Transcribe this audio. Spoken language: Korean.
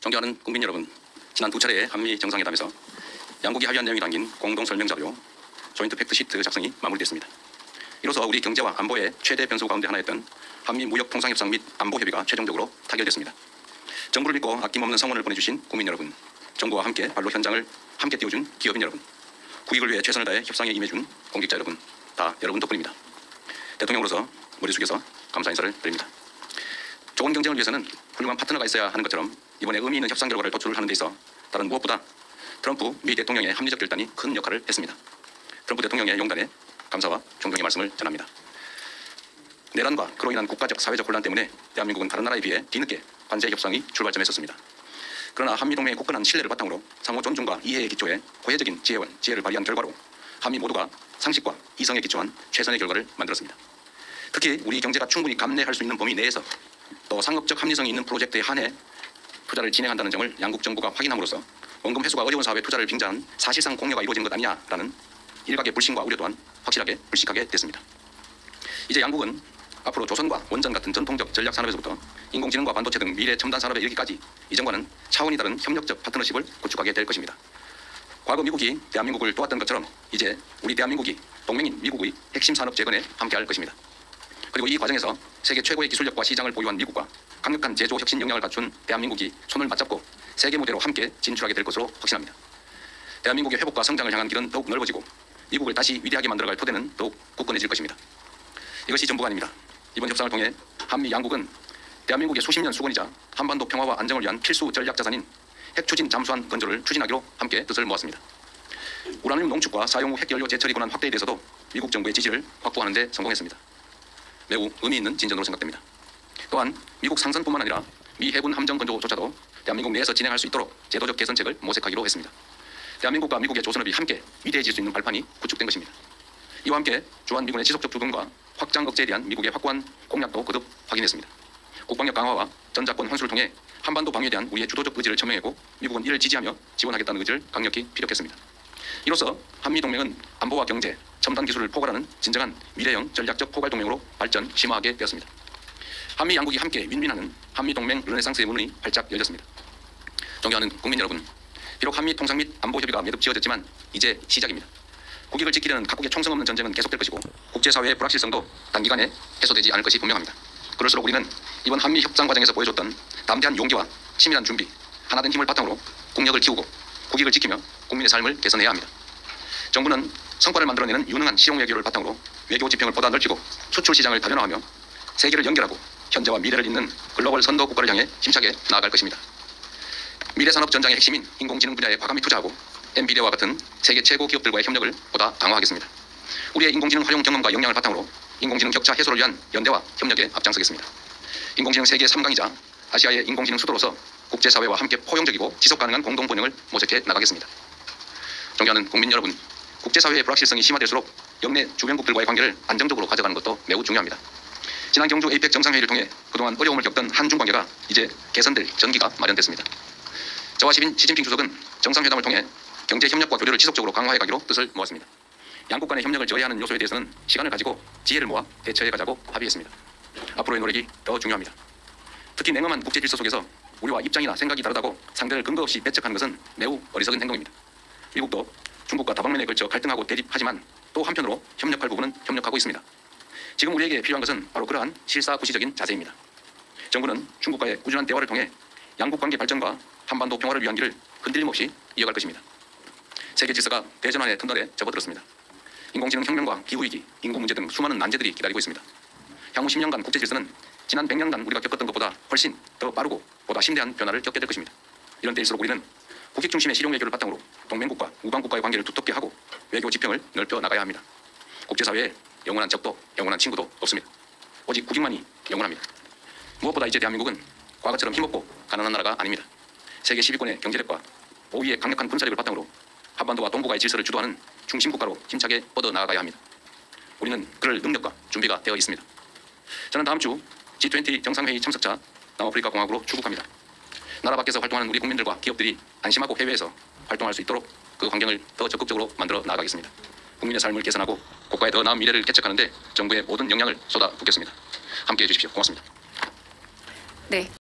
존경하는 국민 여러분, 지난 두 차례의 한미 정상회담에서 양국이 합의한 내용이 담긴 공동 설명 자료 조인트 팩트 시트 작성이 마무리됐습니다. 이로써 우리 경제와 안보의 최대 변수 가운데 하나였던 한미 무역 통상협상 및 안보 협의가 최종적으로 타결됐습니다. 정부를 믿고 아낌없는 성원을 보내주신 국민 여러분, 정부와 함께 발로 현장을 함께 띄워준 기업인 여러분, 국익을 위해 최선을 다해 협상에 임해준 공직자 여러분, 다 여러분 덕분입니다. 대통령으로서 머리 숙여서 감사 인사를 드립니다. 좋은 경쟁을 위해서는 훌륭한 파트너가 있어야 하는 것처럼 이번에 의미 있는 협상 결과를 도출을 하는 데 있어 다른 무엇보다 트럼프 미 대통령의 합리적 결단이 큰 역할을 했습니다. 트럼프 대통령의 용단에 감사와 존경의 말씀을 전합니다. 내란과 그로 인한 국가적 사회적 혼란 때문에 대한민국은 다른 나라에 비해 뒤늦게 관세 협상이 출발점에 섰습니다. 그러나 한미동맹의 굳건한 신뢰를 바탕으로 상호 존중과 이해의 기초에 고해적인 지혜를 발휘한 결과로 한미 모두가 상식과 이성에 기초한 최선의 결과를 만들었습니다. 특히 우리 경제가 충분히 감내할 수 있는 범위 내에서 또 상업적 합리성이 있는 프로젝트에 한해 투자를 진행한다는 점을 양국 정부가 확인함으로써 원금 회수가 어려운 사업에 투자를 빙자한 사실상 공여가 이루어지는 것 아니냐라는 일각의 불신과 우려 또한 확실하게 불식하게 됐습니다. 이제 양국은 앞으로 조선과 원전 같은 전통적 전략 산업에서부터 인공지능과 반도체 등 미래 첨단 산업에 이르기까지 이전과는 차원이 다른 협력적 파트너십을 구축하게 될 것입니다. 과거 미국이 대한민국을 도왔던 것처럼 이제 우리 대한민국이 동맹인 미국의 핵심 산업 재건에 함께할 것입니다. 그리고 이 과정에서 세계 최고의 기술력과 시장을 보유한 미국과 강력한 제조 혁신 역량을 갖춘 대한민국이 손을 맞잡고 세계 무대로 함께 진출하게 될 것으로 확신합니다. 대한민국의 회복과 성장을 향한 길은 더욱 넓어지고 미국을 다시 위대하게 만들어갈 토대는 더욱 굳건해질 것입니다. 이것이 전부가 아닙니다. 이번 협상을 통해 한미 양국은 대한민국의 수십 년 수건이자 한반도 평화와 안정을 위한 필수 전략 자산인 핵 추진 잠수함 건조를 추진하기로 함께 뜻을 모았습니다. 우라늄 농축과 사용 후 핵연료 재처리 권한 확대에 대해서도 미국 정부의 지지를 확보하는 데 성공했습니다. 매우 의미 있는 진전으로 생각됩니다. 또한 미국 상선뿐만 아니라 미 해군 함정 건조조차도 대한민국 내에서 진행할 수 있도록 제도적 개선책을 모색하기로 했습니다. 대한민국과 미국의 조선업이 함께 위대해질 수 있는 발판이 구축된 것입니다. 이와 함께 주한미군의 지속적 주둔과 확장 억제에 대한 미국의 확고한 공약도 거듭 확인했습니다. 국방력 강화와 전자권 환수를 통해 한반도 방위에 대한 우리의 주도적 의지를 천명했고 미국은 이를 지지하며 지원하겠다는 의지를 강력히 피력했습니다. 이로써 한미동맹은 안보와 경제, 첨단 기술을 포괄하는 진정한 미래형 전략적 포괄동맹으로 발전 심화하게 되었습니다. 한미 양국이 함께 윈윈하는 한미동맹 르네상스의 문이 활짝 열렸습니다. 존경하는 국민 여러분, 비록 한미 통상 및 안보 협의가 매듭 지어졌지만 이제 시작입니다. 국익을 지키려는 각국의 총성 없는 전쟁은 계속될 것이고 국제사회의 불확실성도 단기간에 해소되지 않을 것이 분명합니다. 그럴수록 우리는 이번 한미 협상 과정에서 보여줬던 담대한 용기와 치밀한 준비, 하나된 힘을 바탕으로 국력을 키우고 국익을 지키며 국민의 삶을 개선해야 합니다. 정부는 성과를 만들어내는 유능한 실용 외교를 바탕으로 외교 지평을 보다 넓히고 수출 시장을 다변화하며 세계를 연결하고 현재와 미래를 잇는 글로벌 선도 국가를 향해 힘차게 나아갈 것입니다. 미래산업 전장의 핵심인 인공지능 분야에 과감히 투자하고 엔비디아와 같은 세계 최고 기업들과의 협력을 보다 강화하겠습니다. 우리의 인공지능 활용 경험과 역량을 바탕으로 인공지능 격차 해소를 위한 연대와 협력에 앞장서겠습니다. 인공지능 세계 3강이자 아시아의 인공지능 수도로서 국제사회와 함께 포용적이고 지속가능한 공동번영을 모색해 나가겠습니다. 존경하는 국민 여러분, 국제사회의 불확실성이 심화될수록 영내 주변국들과의 관계를 안정적으로 가져가는 것도 매우 중요합니다. 지난 경주 에이펙 정상회의를 통해 그동안 어려움을 겪던 한중 관계가 이제 개선될 전기가 마련됐습니다. 저와 시진핑 주석은 정상회담을 통해 경제 협력과 교류를 지속적으로 강화해 가기로 뜻을 모았습니다. 양국 간의 협력을 저해하는 요소에 대해서는 시간을 가지고 지혜를 모아 대처해 가자고 합의했습니다. 앞으로의 노력이 더 중요합니다. 특히 냉엄한 국제 질서 속에서 우리와 입장이나 생각이 다르다고 상대를 근거 없이 배척하는 것은 매우 어리석은 행동입니다. 미국도 중국과 다방면에 걸쳐 갈등하고 대립하지만 또 한편으로 협력할 부분은 협력하고 있습니다. 지금 우리에게 필요한 것은 바로 그러한 실사구시적인 자세입니다. 정부는 중국과의 꾸준한 대화를 통해 양국 관계 발전과 한반도 평화를 위한 길을 흔들림 없이 이어갈 것입니다. 세계 질서가 대전환의 터널에 접어들었습니다. 인공지능 혁명과 기후위기, 인구 문제 등 수많은 난제들이 기다리고 있습니다. 향후 10년간 국제 질서는 지난 100년간 우리가 겪었던 것보다 훨씬 더 빠르고 보다 심대한 변화를 겪게 될 것입니다. 이런 때일수록 우리는 국익 중심의 실용 외교를 바탕으로 동맹국과 우방국과의 관계를 두텁게 하고 외교 지평을 넓혀 나가야 합니다. 국제사회에 영원한 적도 영원한 친구도 없습니다. 오직 국익만이 영원합니다. 무엇보다 이제 대한민국은 과거처럼 힘없고 가난한 나라가 아닙니다. 세계 10위권의 경제력과 5위의 강력한 군사력을 바탕으로 한반도와 동북아의 질서를 주도하는 중심국가로 힘차게 뻗어나가야 합니다. 우리는 그럴 능력과 준비가 되어 있습니다. 저는 다음 주 G20 정상회의 참석자 남아프리카 공화국으로 출국합니다. 나라 밖에서 활동하는 우리 국민들과 기업들이 안심하고 해외에서 활동할 수 있도록 그 환경을 더 적극적으로 만들어 나가겠습니다. 국민의 삶을 개선하고 국가의 더 나은 미래를 개척하는 데 정부의 모든 역량을 쏟아붓겠습니다. 함께해 주십시오. 고맙습니다. 네.